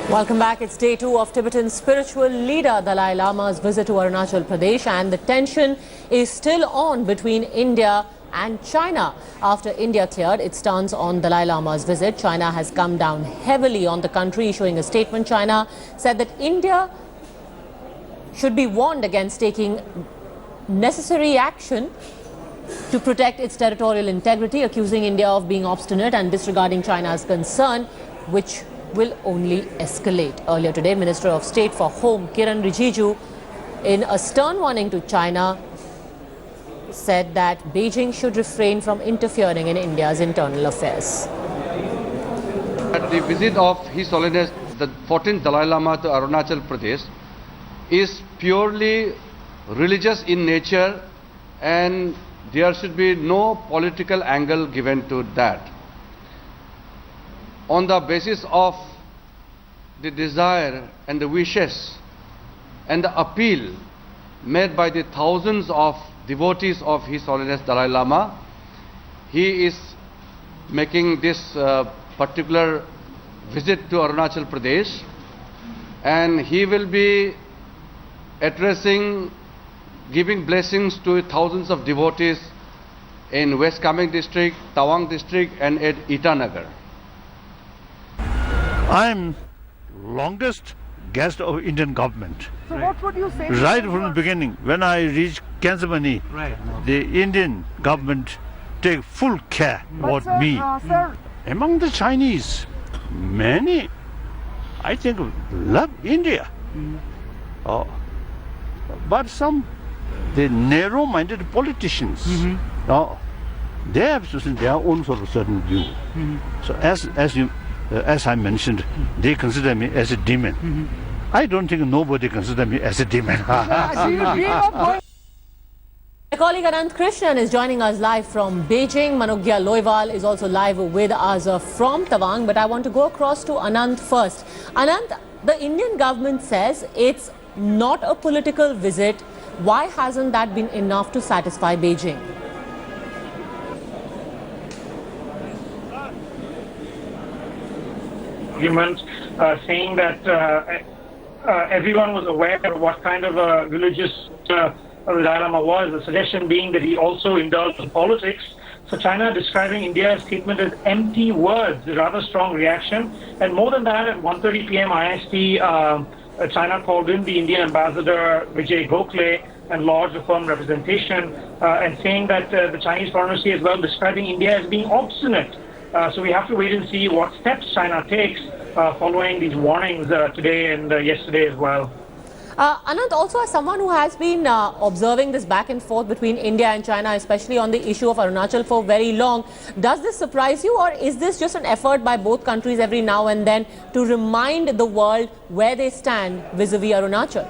Welcome back. It's day 2 of Tibetan spiritual leader Dalai Lama's visit to Arunachal Pradesh, and the tension is still on between India and China. After India cleared its stance on Dalai Lama's visit, China has come down heavily on the country, issuing a statement. China said that India should be warned against taking necessary action to protect its territorial integrity, accusing India of being obstinate and disregarding China's concern, which will only escalate. Earlier today, Minister of State for Home Kiran Rijiju, in a stern warning to China, said that Beijing should refrain from interfering in India's internal affairs. At the visit of His Holiness the 14th Dalai Lama to Arunachal Pradesh is purely religious in nature, and there should be no political angle given to that. On the basis of the desire and the wishes and the appeal made by the thousands of devotees of His Holiness Dalai Lama, he is making this particular visit to Arunachal Pradesh, and he will be addressing, giving blessings to thousands of devotees in West Kameng district, Tawang district, and at Itanagar. I'm longest guest of Indian government. So what would you say? Right from the beginning, when I reached Kansamani, the Indian government take full care about sir, me. Sir, Among the Chinese, many, I think, love India. But some, the narrow-minded politicians, they have their own sort of certain view. So as I mentioned, they consider me as a demon. I don't think nobody considers me as a demon. do you dream of going? My colleague Anant Krishnan is joining us live from Beijing. Manogya Loiwal is also live with us from Tawang. But I want to go across to Anant first. Anant, the Indian government says it's not a political visit. Why hasn't that been enough to satisfy Beijing? Argument saying that everyone was aware of what kind of a religious the Dalai Lama was, the suggestion being that he also indulged in politics. So China describing India's statement as empty words, a rather strong reaction. And more than that, at 1:30 p.m. IST, China called in the Indian ambassador Vijay Gokhale and lodged a firm representation and saying that the Chinese Foreign Ministry as well describing India as being obstinate. So we have to wait and see what steps China takes following these warnings today and yesterday as well. Anant, also as someone who has been observing this back and forth between India and China, especially on the issue of Arunachal for very long, does this surprise you, or is this just an effort by both countries every now and then to remind the world where they stand vis-a-vis Arunachal?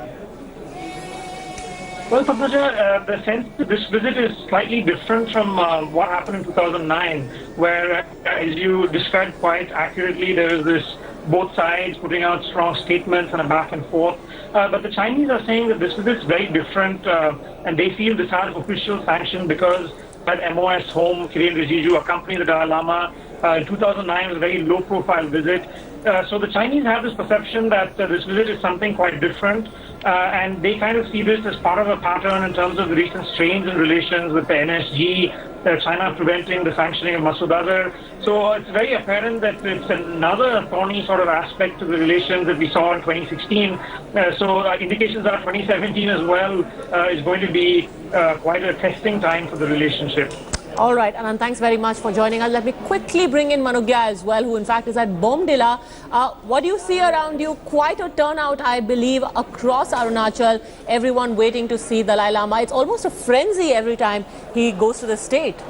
Well, Papaja, the sense that this visit is slightly different from what happened in 2009, where, as you described quite accurately, there is this both sides putting out strong statements and a back and forth. But the Chinese are saying that this visit is very different, and they feel this has official sanction because at MOS home, Kiran Rijiju accompanied the Dalai Lama. In 2009, it was a very low-profile visit. So the Chinese have this perception that this visit is something quite different, and they kind of see this as part of a pattern in terms of the recent strains in relations with the NSG, China preventing the sanctioning of Masood Azhar. So it's very apparent that it's another thorny sort of aspect to the relations that we saw in 2016. So indications are 2017 as well is going to be quite a testing time for the relationship. All right, Anand, thanks very much for joining us. Let me quickly bring in Manogya as well, who in fact is at Bomdila. What do you see around you? Quite a turnout, I believe, across Arunachal. Everyone waiting to see Dalai Lama. It's almost a frenzy every time he goes to the state.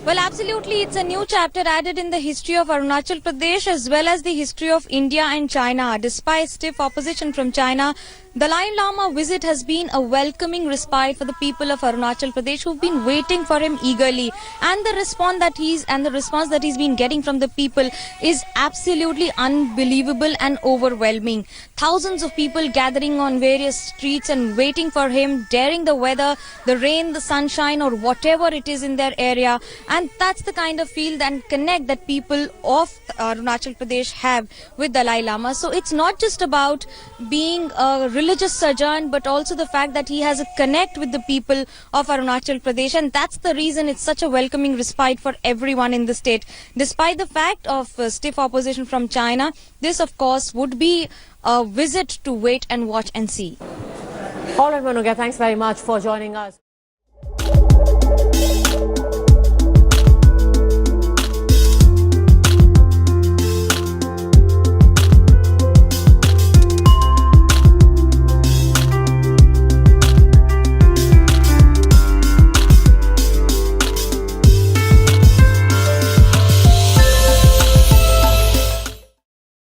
Well, absolutely. It's a new chapter added in the history of Arunachal Pradesh as well as the history of India and China. Despite stiff opposition from China, Dalai Lama visit has been a welcoming respite for the people of Arunachal Pradesh who've been waiting for him eagerly, and the response that he's been getting from the people is absolutely unbelievable and overwhelming. Thousands of people gathering on various streets and waiting for him, daring the weather, the rain, the sunshine, or whatever it is in their area. And that's the kind of feel and connect that people of Arunachal Pradesh have with Dalai Lama. So it's not just about being a religious sojourn, but also the fact that he has a connect with the people of Arunachal Pradesh, and that's the reason it's such a welcoming respite for everyone in the state. Despite the fact of stiff opposition from China, this of course would be a visit to wait and watch and see. All right, Manuga, thanks very much for joining us.